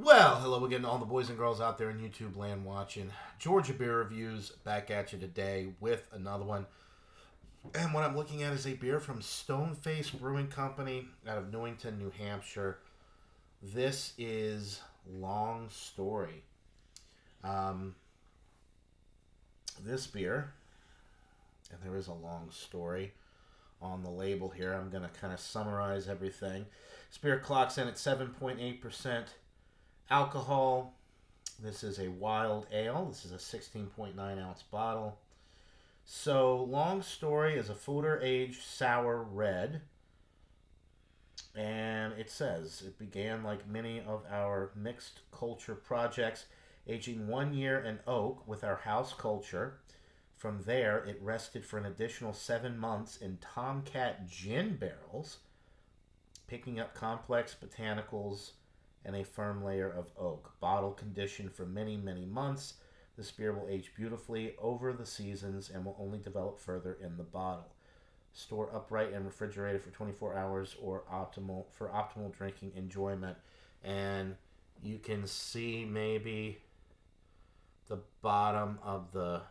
Well, hello again to all the boys and girls out there in YouTube land watching. Georgia Beer Reviews back at you today with another one. And what I'm looking at is a beer from Stoneface Brewing Company out of Newington, New Hampshire. This is Long Story. Um, this beer, and there is a long story on the label here. I'm going to kind of summarize everything. This beer clocks in at 7.8% alcohol. This is a wild ale. This is a 16.9 ounce bottle. So, Long Story is a Foeder aged sour red. And it says it began like many of our mixed culture projects, aging 1 year in oak with our house culture. From there, it rested for an additional 7 months in Tomcat gin barrels, picking up complex botanicals and a firm layer of oak. Bottle conditioned for many, many months. This beer will age beautifully over the seasons and will only develop further in the bottle. Store upright and refrigerated for 24 hours or optimal drinking enjoyment. And you can see maybe the bottom of the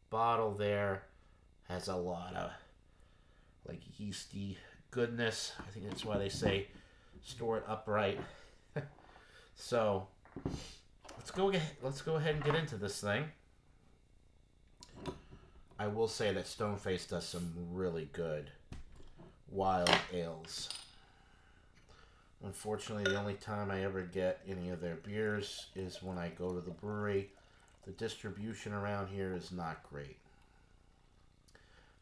bottle there has a lot of like yeasty goodness. I think that's why they say store it upright. So let's go ahead and get into this thing. I will say that Stoneface does some really good wild ales. Unfortunately, the only time I ever get any of their beers is when I go to the brewery. The distribution around here is not great.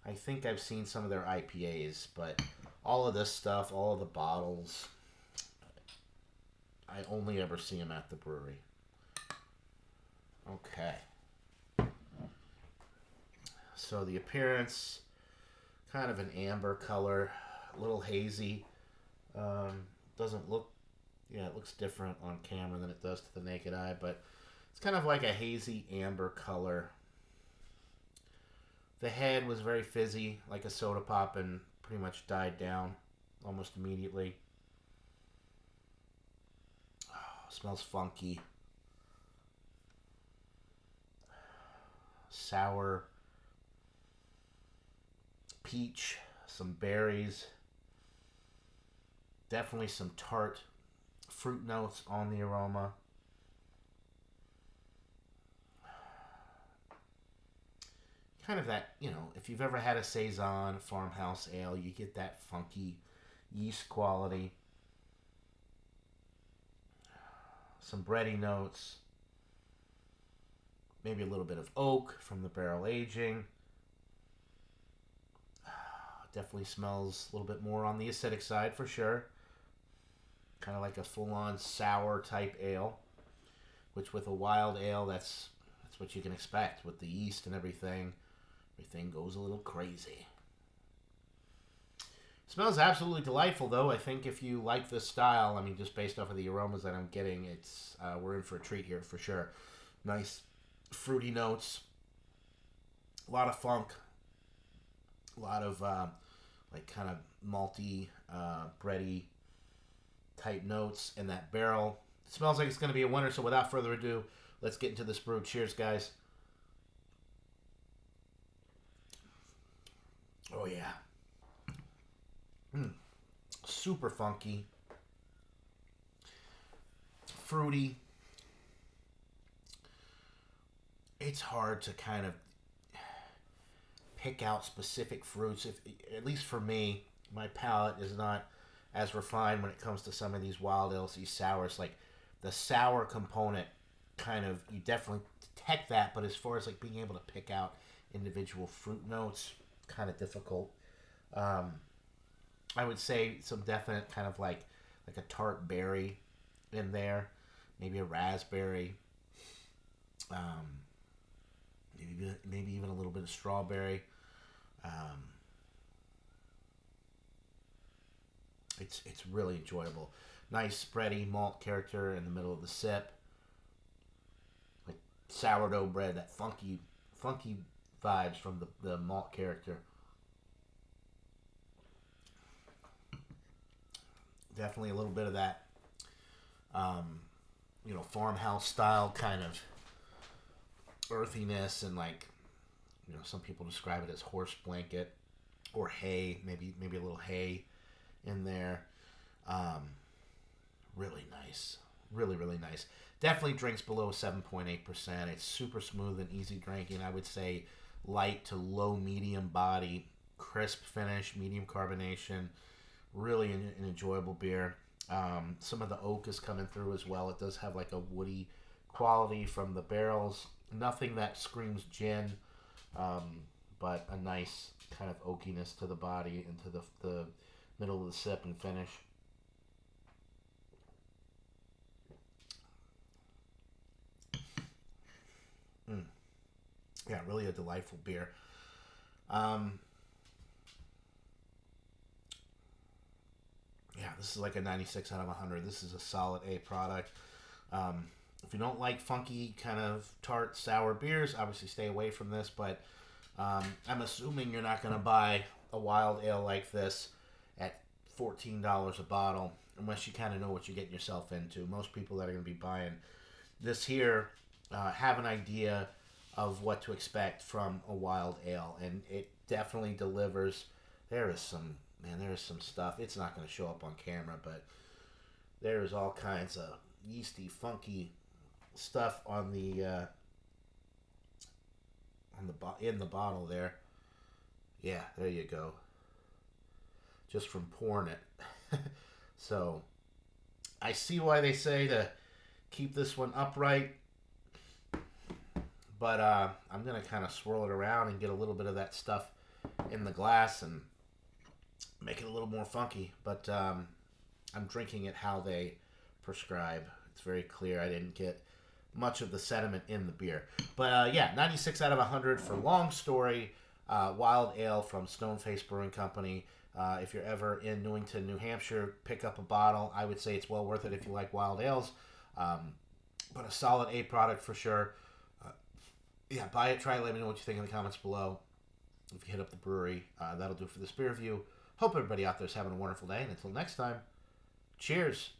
I think I've seen some of their IPAs, but all of this stuff, all of the bottles, I only ever see them at the brewery. Okay. So the appearance, kind of an amber color, a little hazy. Doesn't look, yeah, it looks different on camera than it does to the naked eye, but it's kind of like a hazy amber color. The head was very fizzy, like a soda pop, and pretty much died down almost immediately. Oh, smells funky. Sour. Peach. Some berries. Definitely some tart fruit notes on the aroma. Kind of that, if you've ever had a Saison farmhouse ale, you get that funky yeast quality. Some bready notes. Maybe a little bit of oak from the barrel aging. Definitely smells a little bit more on the acidic side for sure. Kind of like a full-on sour type ale, which with a wild ale, that's what you can expect with the yeast and everything. Everything goes a little crazy. Smells absolutely delightful, though. I think if you like this style, I mean, just based off of the aromas that I'm getting, it's we're in for a treat here for sure. Nice fruity notes, a lot of funk, a lot of like kind of malty, bready type notes in that barrel. It smells like it's going to be a winner, so without further ado, let's get into this brew. Cheers, guys. Oh, yeah. Super funky. Fruity. It's hard to kind of pick out specific fruits. If at least for me, my palate is not as refined when it comes to some of these wild ales, these sours. Like the sour component, kind of you definitely detect that, but as far as like being able to pick out individual fruit notes, kind of difficult. Um, I would say some definite kind of like a tart berry in there, maybe a raspberry, um, maybe even a little bit of strawberry. Um, it's really enjoyable. Nice spready malt character in the middle of the sip. Like sourdough bread, that funky vibes from the malt character. Definitely a little bit of that farmhouse style kind of earthiness, and like, some people describe it as horse blanket or hay, maybe a little hay in there. Um, really nice, really nice. Definitely drinks below 7.8%. It's super smooth and easy drinking. I would say light to low medium body, crisp finish, medium carbonation. Really an enjoyable beer. Some of the oak is coming through as well. It does have like a woody quality from the barrels. Nothing that screams gin, um, but a nice kind of oakiness to the body and to the middle of the sip and finish. Mm. Yeah, really a delightful beer. Um, yeah, this is like a 96 out of 100. This is a solid A product. Um, if you don't like funky, kind of tart, sour beers, obviously stay away from this. But I'm assuming you're not going to buy a wild ale like this at $14 a bottle unless you kind of know what you're getting yourself into. Most people that are going to be buying this here have an idea of what to expect from a wild ale, and it definitely delivers. There is some stuff. It's not going to show up on camera, but there is all kinds of yeasty, funky stuff in the bottle there. Yeah, there you go. Just from pouring it. So I see why they say to keep this one upright, but I'm gonna kind of swirl it around and get a little bit of that stuff in the glass and make it a little more funky. But I'm drinking it how they prescribe. It's very clear. I didn't get much of the sediment in the beer. But yeah, 96 out of 100 for Long Story Wild Ale from Stoneface Brewing Company. If you're ever in Newington, New Hampshire, pick up a bottle. I would say it's well worth it if you like wild ales. But a solid A product for sure. Uh, yeah, buy it, try it, let me know what you think in the comments below. If you hit up the brewery, that'll do for this beer review. Hope everybody out there is having a wonderful day, and until next time, cheers.